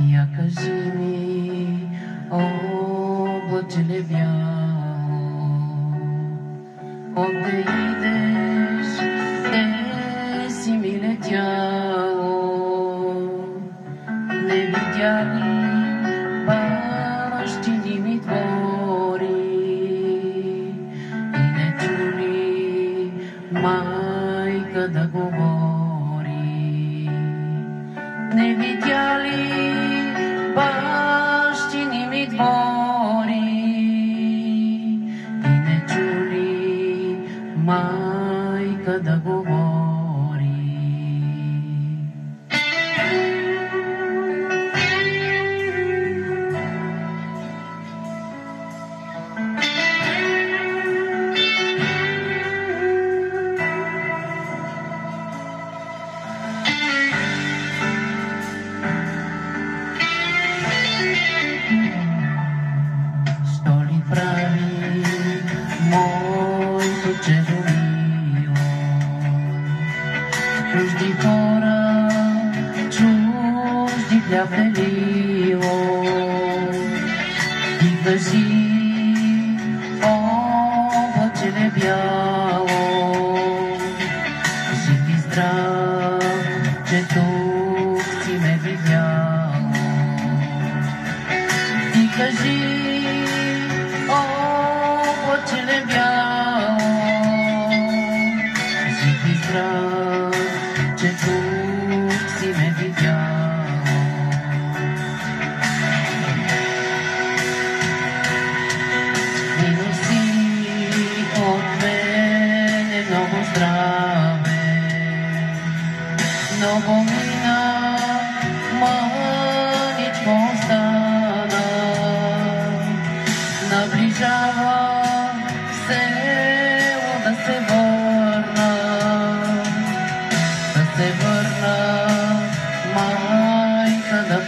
Я кажи ми, облаче бяло, отде идеш, те си ми летяло. Не видя ли бащини ми двори и не чули майка да говори? Не видя ли бащини ми двори и не чули майка да говори? Моето червило, чужди хора, чужди хляб делило. Ти кажи, облаче бяло, жив и здрав, че тук си ме видяло. Ти кажи, облаче бяло, жив и здрав, че тук си ме видяло. И носи от мене много здраве, много мина, мъничко остана. Наближава село да се върна, майка да